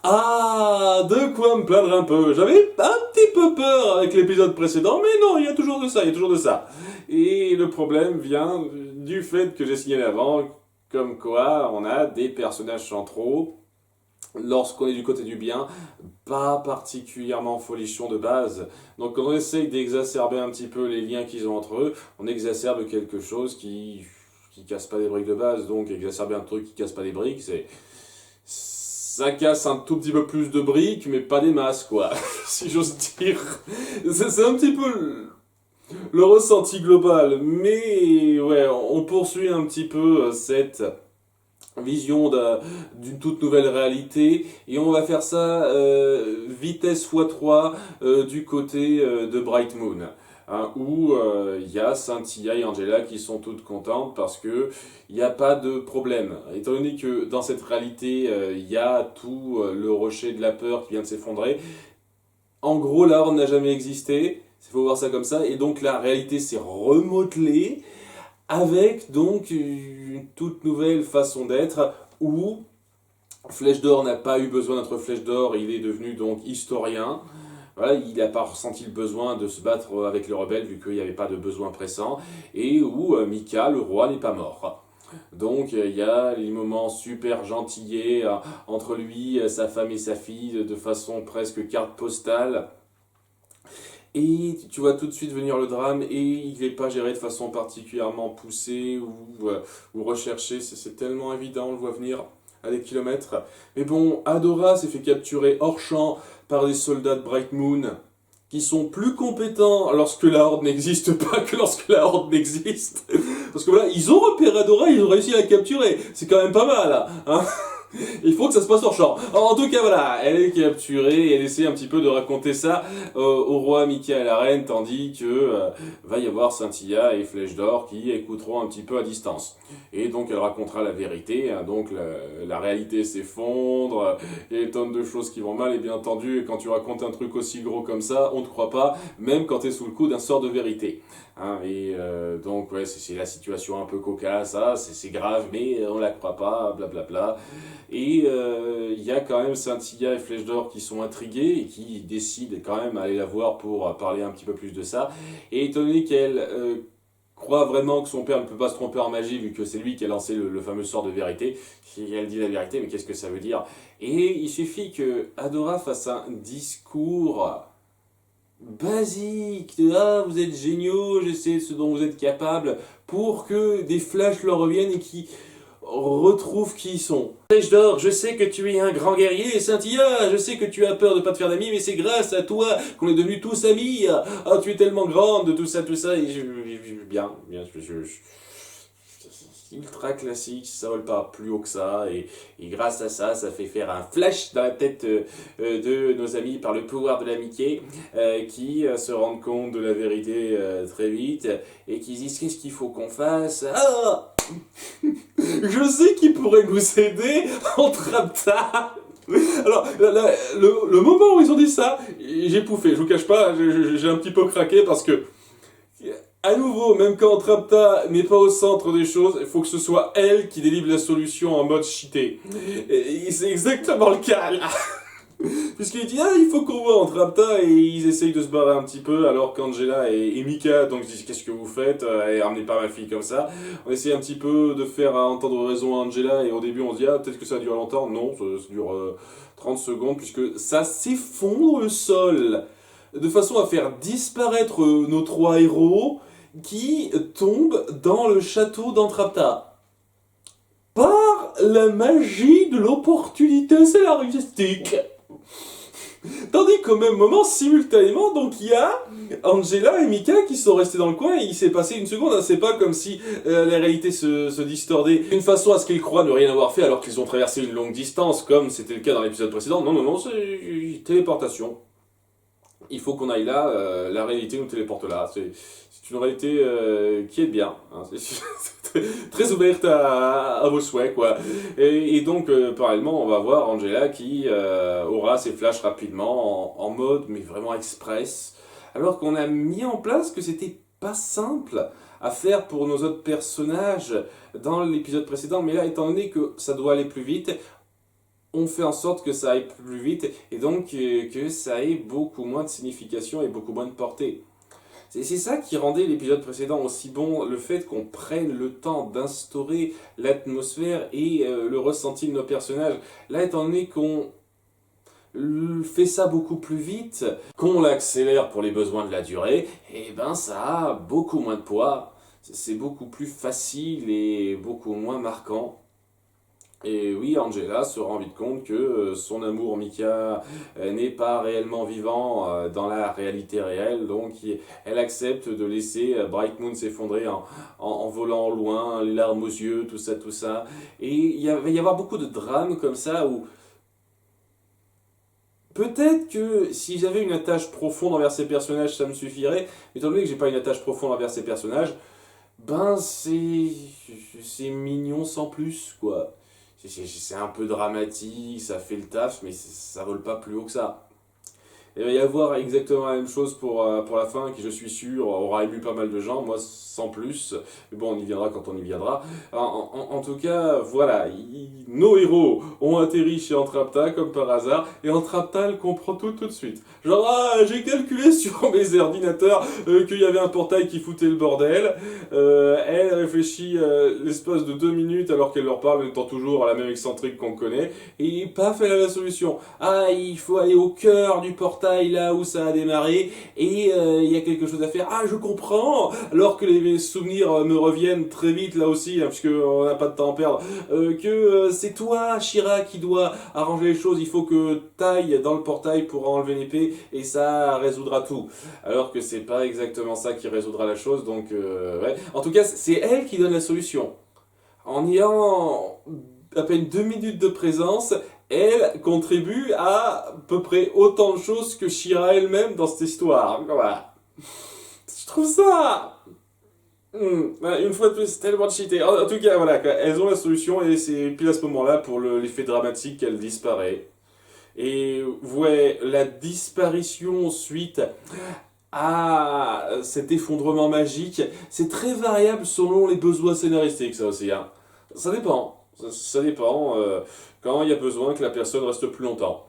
Ah, de quoi me plaindre un peu. J'avais un petit peu peur avec l'épisode précédent, mais non, il y a toujours de ça, il y a toujours de ça. Et le problème vient du fait que j'ai signalé avant, comme quoi on a des personnages centraux, lorsqu'on est du côté du bien, pas particulièrement folichons de base. Donc quand on essaye d'exacerber un petit peu les liens qu'ils ont entre eux, on exacerbe quelque chose qui casse pas les briques de base. Donc exacerber un truc qui casse pas les briques, ça casse un tout petit peu plus de briques, mais pas des masses, quoi, si j'ose dire. C'est un petit peu le ressenti global, mais ouais, on poursuit un petit peu cette vision d'une toute nouvelle réalité, et on va faire ça vitesse x3 du côté de Bright Moon. Hein, où il y a Cynthia et Angela qui sont toutes contentes parce que il n'y a pas de problème. Étant donné que dans cette réalité, il y a tout le rocher de la peur qui vient de s'effondrer, en gros, la Horde n'a jamais existé, il faut voir ça comme ça, et donc la réalité s'est remodelée avec donc une toute nouvelle façon d'être où Flèche d'Or n'a pas eu besoin d'être Flèche d'Or, il est devenu donc historien. Voilà, il n'a pas ressenti le besoin de se battre avec les rebelles vu qu'il n'y avait pas de besoin pressant, et où Mika, le roi, n'est pas mort. Donc il y a les moments super gentillés entre lui, sa femme et sa fille, de façon presque carte postale. Et tu vois tout de suite venir le drame, et il n'est pas géré de façon particulièrement poussée ou recherchée, c'est tellement évident, on le voit venir à des kilomètres. Mais bon, Adora s'est fait capturer hors champ par des soldats de Bright Moon, qui sont plus compétents lorsque la Horde n'existe pas que lorsque la Horde n'existe. Parce que voilà, ils ont repéré Adora, ils ont réussi à la capturer, c'est quand même pas mal, là, hein. Il faut que ça se passe hors champ. Alors, en tout cas, voilà, elle est capturée et elle essaie un petit peu de raconter ça au roi, Mika et à la reine, tandis que va y avoir Cynthia et Flèche d'Or qui écouteront un petit peu à distance. Et donc, elle racontera la vérité, hein, donc la réalité s'effondre, il y a des tonnes de choses qui vont mal, et bien entendu, quand tu racontes un truc aussi gros comme ça, on te croit pas, même quand tu es sous le coup d'un sort de vérité. Hein, et donc, ouais, c'est la situation un peu cocasse, hein, c'est grave, mais on la croit pas, blablabla. Et il y a quand même Cynthia et Flèche d'Or qui sont intrigués et qui décident quand même d'aller la voir pour parler un petit peu plus de ça. Et étant donné qu'elle croit vraiment que son père ne peut pas se tromper en magie, vu que c'est lui qui a lancé le fameux sort de vérité, si elle dit la vérité, mais qu'est-ce que ça veut dire? Et il suffit que Adora fasse un discours basique de ah vous êtes géniaux, je sais ce dont vous êtes capables, pour que des flashs leur reviennent et qui retrouvent qui ils sont. Flèche d'Or, je sais que tu es un grand guerrier, et Cynthia, je sais que tu as peur de pas te faire d'amis, mais c'est grâce à toi qu'on est devenus tous amis. Ah, tu es tellement grande, tout ça, et bien, ultra classique, ça vole pas plus haut que ça, et grâce à ça, ça fait faire un flash dans la tête de nos amis par le pouvoir de l'amitié, qui se rendent compte de la vérité très vite, et qui disent qu'est-ce qu'il faut qu'on fasse. Ah, je sais qui pourrait nous aider en Trapta. Alors, le moment où ils ont dit ça, j'ai pouffé, je vous cache pas, j'ai un petit peu craqué parce que à nouveau, même quand Trapta n'est pas au centre des choses, il faut que ce soit elle qui délivre la solution en mode cheaté. Et c'est exactement le cas là. Puisqu'il dit, ah, il faut qu'on voit en Trapta, et ils essayent de se barrer un petit peu, alors qu'Angela et Mika, donc disent, qu'est-ce que vous faites, et ramenez pas ma fille comme ça. On essaie un petit peu de faire entendre raison à Angela, et au début on se dit, ah, peut-être que ça dure longtemps. Non, ça dure 30 secondes, puisque ça s'effondre le sol, de façon à faire disparaître nos trois héros, qui tombent dans le château d'Antrapta. Par la magie de l'opportunité scénaristique. Tandis qu'au même moment, simultanément, donc il y a Angela et Mika qui sont restés dans le coin, et il s'est passé une seconde, hein, c'est pas comme si la réalité se distordait d'une façon à ce qu'ils croient ne rien avoir fait alors qu'ils ont traversé une longue distance, comme c'était le cas dans l'épisode précédent. Non, c'est téléportation. Il faut qu'on aille là, la réalité nous téléporte là. C'est une réalité qui est bien. Hein. C'est très ouverte à vos souhaits, quoi. Et donc, parallèlement, on va voir Angela qui aura ses flashs rapidement, en mode, mais vraiment express. Alors qu'on a mis en place que c'était pas simple à faire pour nos autres personnages dans l'épisode précédent. Mais là, étant donné que ça doit aller plus vite, on fait en sorte que ça aille plus vite et donc que ça ait beaucoup moins de signification et beaucoup moins de portée. C'est ça qui rendait l'épisode précédent aussi bon, le fait qu'on prenne le temps d'instaurer l'atmosphère et le ressenti de nos personnages. Là, étant donné qu'on fait ça beaucoup plus vite, qu'on l'accélère pour les besoins de la durée, et ben ça a beaucoup moins de poids, c'est beaucoup plus facile et beaucoup moins marquant. Et oui, Angela se rend vite compte que son amour Mika n'est pas réellement vivant dans la réalité réelle, donc elle accepte de laisser Bright Moon s'effondrer en volant loin, les larmes aux yeux, tout ça, tout ça. Et il va y avoir beaucoup de drames comme ça où peut-être que si j'avais une attache profonde envers ces personnages, ça me suffirait, mais étant donné que j'ai pas une attache profonde envers ces personnages, ben c'est mignon sans plus, quoi. C'est un peu dramatique, ça fait le taf, mais ça vole pas plus haut que ça. Il va y avoir exactement la même chose pour la fin, qui je suis sûr aura ému pas mal de gens, moi sans plus. Mais bon, on y viendra quand on y viendra. En tout cas, voilà, nos héros ont atterri chez Entrapta comme par hasard, et Entrapta elle comprend tout de suite. Genre, ah, j'ai calculé sur mes ordinateurs qu'il y avait un portail qui foutait le bordel. Elle réfléchit l'espace de 2 minutes alors qu'elle leur parle, étant toujours à la même excentrique qu'on connaît, et paf, elle a la solution. Ah, il faut aller au cœur du portail, là où ça a démarré, et il y a quelque chose à faire. Ah, je comprends. Alors que les souvenirs me reviennent très vite là aussi, hein, puisque on n'a pas de temps à perdre, que c'est toi, Shira, qui dois arranger les choses. Il faut que t'ailles dans le portail pour enlever l'épée, et ça résoudra tout. Alors que c'est pas exactement ça qui résoudra la chose, donc ouais. En tout cas, c'est elle qui donne la solution. En ayant à peine 2 minutes de présence, elle contribue à peu près autant de choses que Shira elle-même dans cette histoire. Voilà. Je trouve ça... Une fois de plus, c'est tellement cheaté. En tout cas, voilà, elles ont la solution et c'est pile à ce moment-là pour l'effet dramatique qu'elle disparaît. Et ouais, la disparition suite à cet effondrement magique, c'est très variable selon les besoins scénaristiques, ça aussi. Hein. Ça dépend. Ça dépend quand il y a besoin que la personne reste plus longtemps.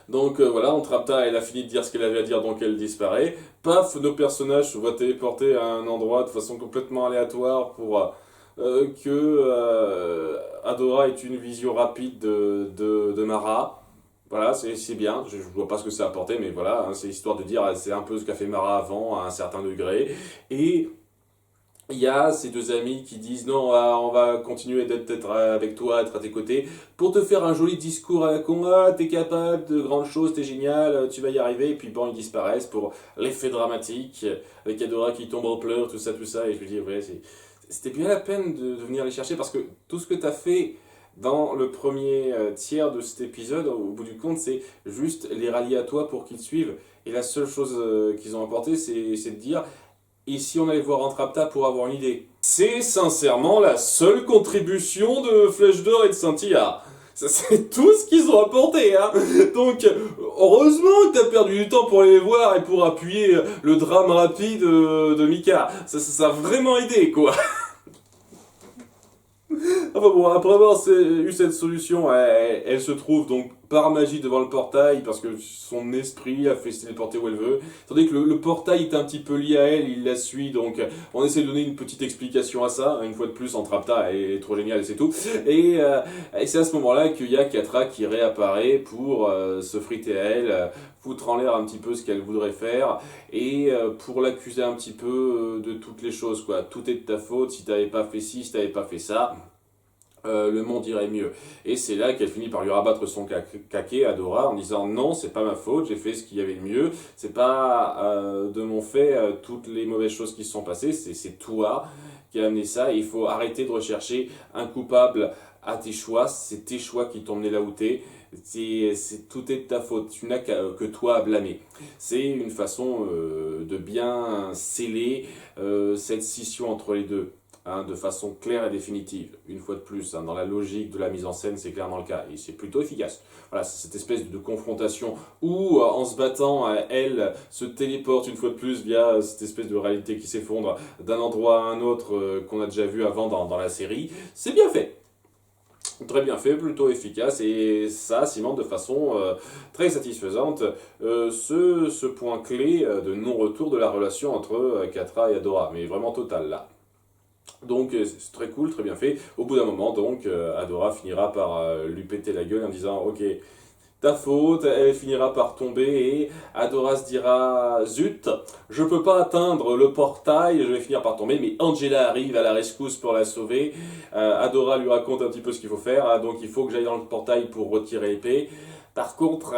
Donc voilà, Entrapta, elle a fini de dire ce qu'elle avait à dire, donc elle disparaît. Paf, nos personnages se voient téléporter à un endroit de façon complètement aléatoire pour que Adora ait une vision rapide de Mara. Voilà, c'est bien, je vois pas ce que ça a apporté, mais voilà, hein, c'est histoire de dire, c'est un peu ce qu'a fait Mara avant, à un certain degré. Et il y a ces deux amis qui disent non, on va continuer d'être avec toi, être à tes côtés, pour te faire un joli discours à la con, ah, t'es capable de grandes choses, t'es génial, tu vas y arriver, et puis bon, ils disparaissent pour l'effet dramatique, avec Adora qui tombe en pleurs, tout ça, et je me dis, ouais, c'était bien la peine de venir les chercher, parce que tout ce que t'as fait dans le premier tiers de cet épisode, au bout du compte, c'est juste les rallier à toi pour qu'ils te suivent, et la seule chose qu'ils ont apporté, c'est de dire, et si on allait voir Entrapta pour avoir une idée. C'est sincèrement la seule contribution de Flèche d'Or et de Scintilla. Ça, c'est tout ce qu'ils ont apporté, hein. Donc, heureusement que t'as perdu du temps pour aller les voir et pour appuyer le drame rapide de Mika. Ça a vraiment aidé, quoi. Enfin bon, après avoir eu cette solution, elle se trouve donc par magie devant le portail parce que son esprit a fait se téléporter où elle veut. Tandis que le portail est un petit peu lié à elle, il la suit, donc on essaie de donner une petite explication à ça. Une fois de plus, Entrapta est trop génial et c'est tout. Et c'est à ce moment-là qu'il y a Catra qui réapparaît pour se friter à elle, foutre en l'air un petit peu ce qu'elle voudrait faire et pour l'accuser un petit peu de toutes les choses, quoi. Tout est de ta faute, si t'avais pas fait ci, si t'avais pas fait ça. Le monde irait mieux. Et c'est là qu'elle finit par lui rabattre son caquet à Dora en disant non, c'est pas ma faute, j'ai fait ce qu'il y avait de mieux, c'est pas de mon fait toutes les mauvaises choses qui se sont passées, c'est toi qui as amené ça et il faut arrêter de rechercher un coupable à tes choix, c'est tes choix qui t'ont mené là où t'es. Tout est de ta faute, tu n'as que toi à blâmer. C'est une façon de bien sceller cette scission entre les deux. Hein, de façon claire et définitive. Une fois de plus, hein, dans la logique de la mise en scène, c'est clairement le cas. Et c'est plutôt efficace. Voilà, c'est cette espèce de confrontation où, en se battant, elle se téléporte une fois de plus via cette espèce de réalité qui s'effondre d'un endroit à un autre qu'on a déjà vu avant dans la série. C'est bien fait. Très bien fait, plutôt efficace, et ça cimente de façon très satisfaisante ce point clé de non-retour de la relation entre Catra et Adora, mais vraiment total là. Donc c'est très cool, très bien fait. Au bout d'un moment, donc, Adora finira par lui péter la gueule en disant ok, ta faute, elle finira par tomber et Adora se dira zut, je peux pas atteindre le portail, je vais finir par tomber, mais Angela arrive à la rescousse pour la sauver. Adora lui raconte un petit peu ce qu'il faut faire, hein, donc il faut que j'aille dans le portail pour retirer l'épée. Par contre,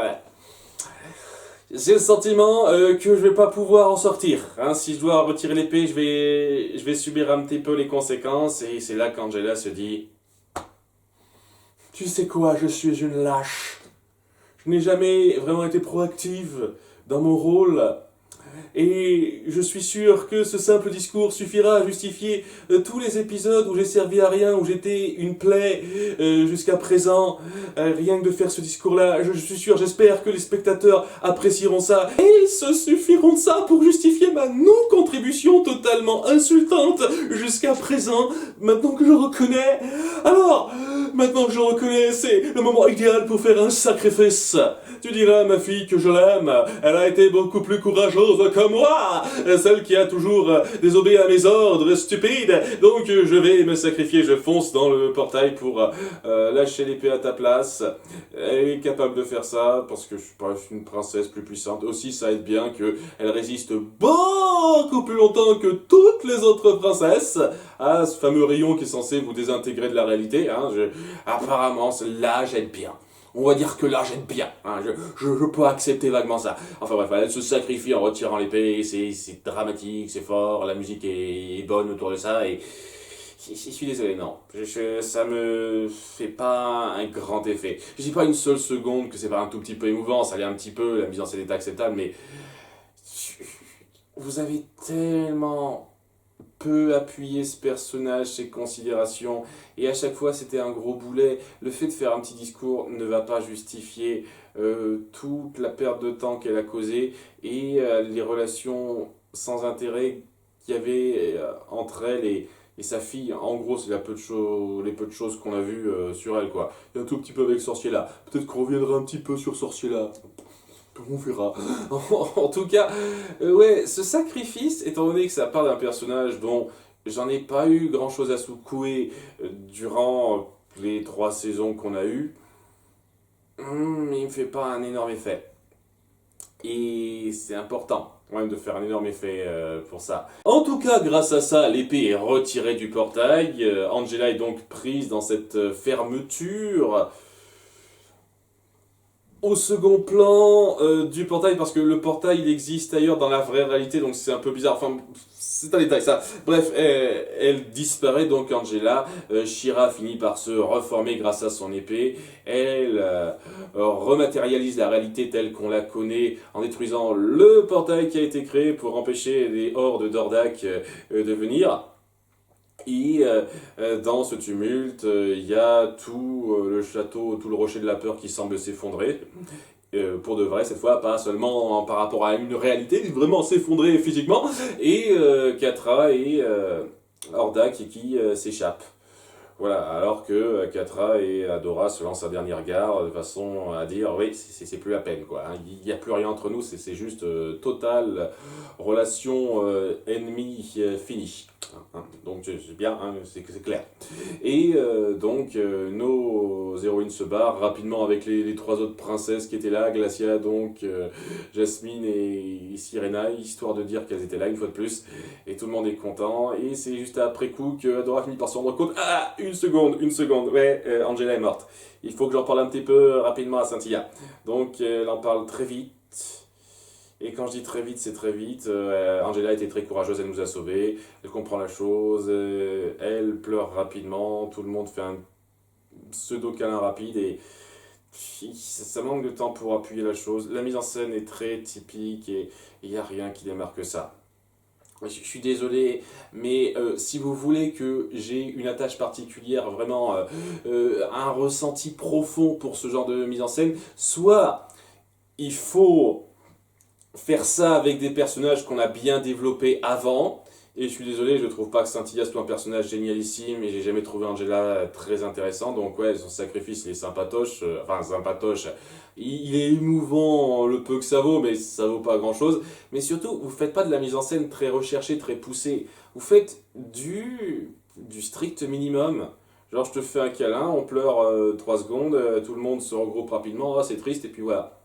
j'ai le sentiment que je vais pas pouvoir en sortir. Hein. Si je dois retirer l'épée, je vais subir un petit peu les conséquences, et c'est là qu'Angela se dit tu sais quoi, je suis une lâche. Je n'ai jamais vraiment été proactive dans mon rôle. Et je suis sûr que ce simple discours suffira à justifier tous les épisodes où j'ai servi à rien, où j'étais une plaie jusqu'à présent. Rien que de faire ce discours-là, je suis sûr, j'espère que les spectateurs apprécieront ça. Et ils se suffiront de ça pour justifier ma non-contribution totalement insultante jusqu'à présent, maintenant que je reconnais. Alors, maintenant que je reconnais, c'est le moment idéal pour faire un sacrifice. Tu diras, ma fille, que je l'aime. Elle a été beaucoup plus courageuse que moi. Celle qui a toujours désobéi à mes ordres stupides. Donc, je vais me sacrifier. Je fonce dans le portail pour lâcher l'épée à ta place. Elle est capable de faire ça parce que je suis pas une princesse plus puissante. Aussi, ça aide bien qu'elle résiste beaucoup plus longtemps que toutes les autres princesses à ce fameux rayon qui est censé vous désintégrer de la réalité. Hein. Apparemment, l'âge aide bien. On va dire que là, j'aime bien. Hein, je peux accepter vaguement ça. Enfin bref, elle se sacrifie en retirant l'épée. C'est dramatique, c'est fort. La musique est bonne autour de ça. Et je suis désolé, non. Ça me fait pas un grand effet. Je dis pas une seule seconde que c'est pas un tout petit peu émouvant. Ça l'est un petit peu. La mise en scène est acceptable. Mais vous avez tellement peu appuyé ce personnage, ses considérations, et à chaque fois c'était un gros boulet. Le fait de faire un petit discours ne va pas justifier toute la perte de temps qu'elle a causée et les relations sans intérêt qu'il y avait entre elle et sa fille. En gros, c'est les peu de choses qu'on a vues sur elle, quoi. Il y a un tout petit peu avec Sorcier-là. Peut-être qu'on reviendra un petit peu sur Sorcier-là. On verra. En tout cas, ouais, ce sacrifice, étant donné que ça part d'un personnage dont j'en ai pas eu grand chose à secouer durant les 3 saisons qu'on a eues, il me fait pas un énorme effet. Et c'est important quand même de faire un énorme effet pour ça. En tout cas, grâce à ça, l'épée est retirée du portail. Angela est donc prise dans cette fermeture au second plan du portail, parce que le portail il existe ailleurs dans la vraie réalité, donc c'est un peu bizarre, enfin c'est un détail ça. Bref, elle disparaît donc Angela. She-Ra finit par se reformer grâce à son épée. Elle rematérialise la réalité telle qu'on la connaît en détruisant le portail qui a été créé pour empêcher les hordes d'Hordak de venir. Et dans ce tumulte, il y a tout le château, tout le rocher de la peur qui semble s'effondrer. Pour de vrai cette fois, pas seulement par rapport à une réalité, mais vraiment s'effondrer physiquement. Et Catra et Hordak qui s'échappent. Voilà, alors que Catra et Adora se lancent un dernier regard de façon à dire oui, c'est plus la peine quoi. Hein. Il n'y a plus rien entre nous, c'est juste totale relation ennemie finie. Hein. Donc c'est bien, hein, c'est clair. Et donc nos héroïnes se barrent rapidement avec les 3 autres princesses qui étaient là, Glacia donc, Jasmine et Sirena, histoire de dire qu'elles étaient là une fois de plus. Et tout le monde est content. Et c'est juste après coup que Adora finit par se rendre compte. Ah, une seconde. Ouais, Angela est morte. Il faut que j'en parle un petit peu rapidement à Cynthia. Donc elle en parle très vite. Et quand je dis très vite, c'est très vite. Angela était très courageuse, elle nous a sauvés. Elle comprend la chose. Elle pleure rapidement. Tout le monde fait un pseudo-câlin rapide. Et ça manque de temps pour appuyer la chose. La mise en scène est très typique et il n'y a rien qui démarque ça. Je suis désolé, mais si vous voulez que j'ai une attache particulière, vraiment un ressenti profond pour ce genre de mise en scène, soit il faut faire ça avec des personnages qu'on a bien développés avant, Et je suis désolé, je trouve pas que Scintilla soit un personnage génialissime et j'ai jamais trouvé Angela très intéressant. Donc ouais, son sacrifice il est sympatoche, sympatoche. Il est émouvant le peu que ça vaut, mais ça vaut pas grand chose. Mais surtout, vous faites pas de la mise en scène très recherchée, très poussée. Vous faites du strict minimum. Genre je te fais un câlin, on pleure 3 secondes, tout le monde se regroupe rapidement, ah, c'est triste et puis voilà.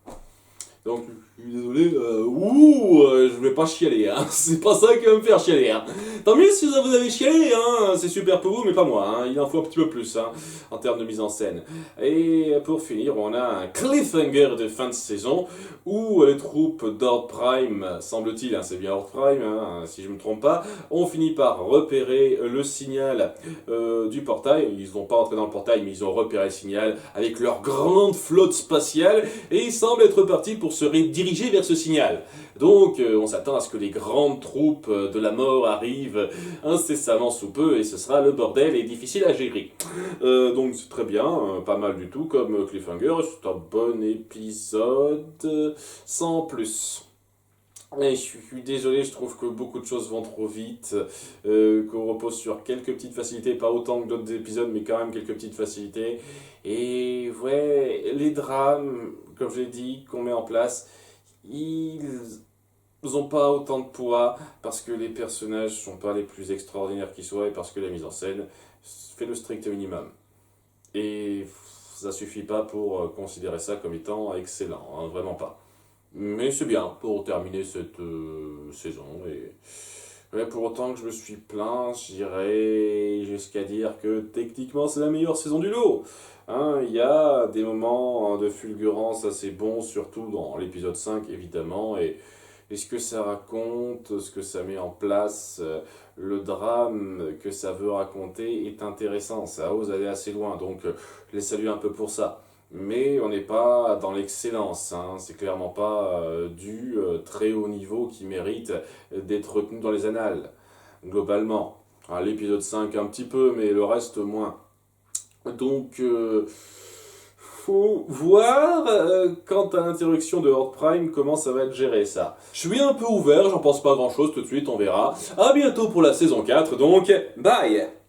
Donc, je suis désolé, je vais pas chialer, hein. C'est pas ça qui va me faire chialer, hein. Tant mieux si vous avez chialé, hein. C'est super pour vous, mais pas moi, hein. Il en faut un petit peu plus, hein, en termes de mise en scène. Et pour finir, on a un cliffhanger de fin de saison où les troupes d'Horde Prime, semble-t-il, hein, c'est bien Horde Prime, hein, si je me trompe pas, ont fini par repérer le signal du portail. Ils n'ont pas entré dans le portail, mais ils ont repéré le signal avec leur grande flotte spatiale et ils semblent être partis pour se diriger vers ce signal. Donc on s'attend à ce que les grandes troupes de la mort arrivent incessamment sous peu et ce sera le bordel et difficile à gérer. Donc c'est très bien, pas mal du tout comme cliffhanger, c'est un bon épisode sans plus. Et je suis désolé, je trouve que beaucoup de choses vont trop vite, qu'on repose sur quelques petites facilités, pas autant que d'autres épisodes, mais quand même quelques petites facilités. Et ouais, les drames, comme je l'ai dit, qu'on met en place, ils n'ont pas autant de poids parce que les personnages sont pas les plus extraordinaires qui soient et parce que la mise en scène fait le strict minimum. Et ça suffit pas pour considérer ça comme étant excellent, hein, vraiment pas. Mais c'est bien pour terminer cette saison. Et ouais, pour autant que je me suis plaint, j'irai jusqu'à dire que techniquement c'est la meilleure saison du lot. Hein, il y a des moments de fulgurance assez bons, surtout dans l'épisode 5 évidemment. Et ce que ça raconte, ce que ça met en place, le drame que ça veut raconter est intéressant. Ça ose aller assez loin, donc je les salue un peu pour ça. Mais on n'est pas dans l'excellence, hein. C'est clairement pas du très haut niveau qui mérite d'être retenu dans les annales, globalement. Ah, l'épisode 5 un petit peu, mais le reste moins. Donc, faut voir quant à l'interruption de Horde Prime, comment ça va être géré ça. Je suis un peu ouvert, j'en pense pas grand chose tout de suite, on verra. À bientôt pour la saison 4, donc bye!